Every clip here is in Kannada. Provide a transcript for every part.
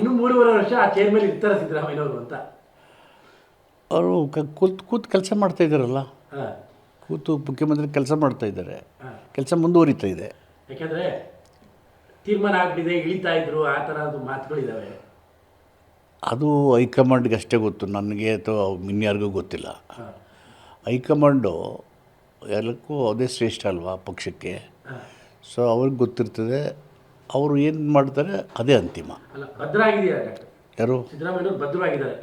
ಇನ್ನು 3.5 ವರ್ಷ ಆ ಚೇರ್ ಮೇಲೆ ಇರ್ತಾರೆ ಸಿದ್ದರಾಮಯ್ಯನವರು ಅಂತ. ಅವರು ಕೂತು ಕೆಲಸ ಮಾಡ್ತಾಯಿದ್ದಾರಲ್ಲ, ಹಾಂ, ಕೂತು ಮುಖ್ಯಮಂತ್ರಿ ಕೆಲಸ ಮಾಡ್ತಾಯಿದ್ದಾರೆ, ಹಾಂ. ಕೆಲಸ ಮುಂದುವರಿತಾ ಇದೆ. ಯಾಕೆಂದರೆ ತೀರ್ಮಾನ ಆಗ್ಬಿಟ್ಟಿದೆ, ಇಳಿತಾ ಇದ್ರು, ಆ ಥರದ್ದು ಮಾತುಗಳಿದ್ದಾವೆ. ಅದು ಹೈಕಮಾಂಡ್ಗೆ ಅಷ್ಟೇ ಗೊತ್ತು, ನನಗೆ ಅಥವಾ ಇನ್ಯಾರಿಗೂ ಗೊತ್ತಿಲ್ಲ. ಹಾಂ, ಹೈಕಮಾಂಡು ಎಲ್ಲಕ್ಕೂ ಅದೇ ಶ್ರೇಷ್ಠ ಅಲ್ವಾ ಪಕ್ಷಕ್ಕೆ. ಹಾಂ. ಸೊ ಅವ್ರಿಗೆ ಗೊತ್ತಿರ್ತದೆ, ಅವರು ಏನು ಮಾಡ್ತಾರೆ ಅದೇ ಅಂತಿಮ. ಅಲ್ಲ, ಭದ್ರಾಗಿದೆಯಾ ಯಾರು ಸಿದ್ದರಾಮಯ್ಯನವರು? ಭದ್ರವಾಗಿದ್ದಾರೆ.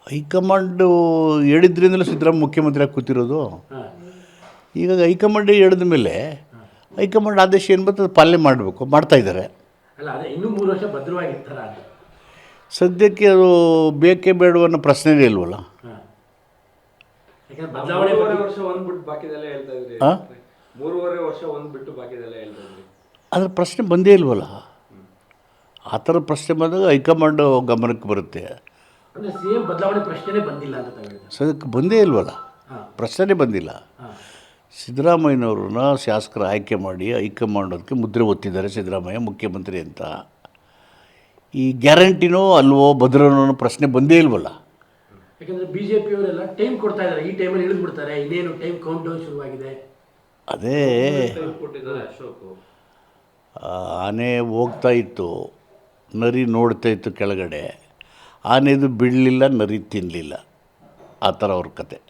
ಹೈಕಮಾಂಡು ಹೇಳಿದ್ರಿಂದಲೂ ಸಿದ್ದರಾಮಯ್ಯ ಮುಖ್ಯಮಂತ್ರಿಯಾಗಿ ಕೂತಿರೋದು. ಹಾಂ, ಈಗ ಹೈಕಮಾಂಡ್ ಹೇಳಿದ ಮೇಲೆ ಹೈಕಮಾಂಡ್ ಆದೇಶ ಏನು ಬರ್ತದೆ ಪಾಲನೆ ಮಾಡಬೇಕು, ಮಾಡ್ತಾಯಿದ್ದಾರೆ. ಅಲ್ಲ ಅದೇ ಇನ್ನೂ 3 ವರ್ಷ ಭದ್ರವಾಗಿರ್ತಾರ ಅಂತ. ಸದ್ಯಕ್ಕೆ ಅದು ಬೇಕೇ ಬೇಡವೋ ಅನ್ನೋ ಪ್ರಶ್ನೆನೇ ಇಲ್ವಲ್ಲ. ಹಾಂ, ಯಾಕಂದ್ರೆ ಬದಲಾವಣೆ 3.5 ವರ್ಷ ಒಂದು ಬಿಟ್ಟು ಬಾಕಿದೆಲ್ಲ ಹೇಳ್ತಾ ಇದ್ರಿ. ಹಾಂ, 3.5 ವರ್ಷ ಒಂದು ಬಿಟ್ಟು ಬಾಕಿದೆಲ್ಲ ಹೇಳ್ತಾ ಇದ್ರಿ. ಅದರ ಪ್ರಶ್ನೆ ಬಂದೇ ಇಲ್ವಲ್ಲ. ಆ ಥರ ಪ್ರಶ್ನೆ ಬಂದಾಗ ಹೈಕಮಾಂಡು ಗಮನಕ್ಕೆ ಬರುತ್ತೆ. ಅಂದರೆ CM ಬದಲಾವಣೆ ಪ್ರಶ್ನೆನೇ ಬಂದಿಲ್ಲ ಅಂತ ತಾವು ಹೇಳ್ತಾರೆ. ಸದ್ಯಕ್ಕೆ ಬಂದೇ ಇಲ್ವಲ್ಲ, ಹಾಂ, ಪ್ರಶ್ನೆ ಬಂದಿಲ್ಲ. ಹಾಂ. ಸಿದ್ದರಾಮಯ್ಯನವ್ರನ್ನ ಶಾಸಕರು ಆಯ್ಕೆ ಮಾಡಿ ಹೈಕಮಾಂಡ್ ಅದಕ್ಕೆ ಮುದ್ರೆ ಒತ್ತಿದ್ದಾರೆ ಸಿದ್ದರಾಮಯ್ಯ ಮುಖ್ಯಮಂತ್ರಿ ಅಂತ. ಈ ಗ್ಯಾರಂಟಿನೋ ಅಲ್ವೋ ಭದ್ರನೋ ಅನ್ನೋ ಪ್ರಶ್ನೆ ಬಂದೇ ಇಲ್ವಲ್ಲ. ಯಾಕಂದರೆ BJPಯವರೆಲ್ಲ ಟೈಮ್ ಕೊಡ್ತಾ ಇದ್ದಾರೆ, ಈ ಟೈಮಲ್ಲಿ ಇಳಿದು ಬಿಡ್ತಾರೆ, ಇನ್ನೇನು ಟೈಮ್ ಕೌಂಟ್ ಡೌನ್ ಶುರುವಾಗಿದೆ. ಅದೇ ಕೊಟ್ಟಿದ್ದಾರೆ ಅಶೋಕ್. ಆನೆ ಹೋಗ್ತಾ ಇತ್ತು, ನರಿ ನೋಡ್ತಾ ಇತ್ತು ಕೆಳಗಡೆ, ಆನೆದು ಬಿಡಲಿಲ್ಲ, ನರಿ ತಿನ್ನಲಿಲ್ಲ. ಆ ಥರ ಅವ್ರ ಕತೆ.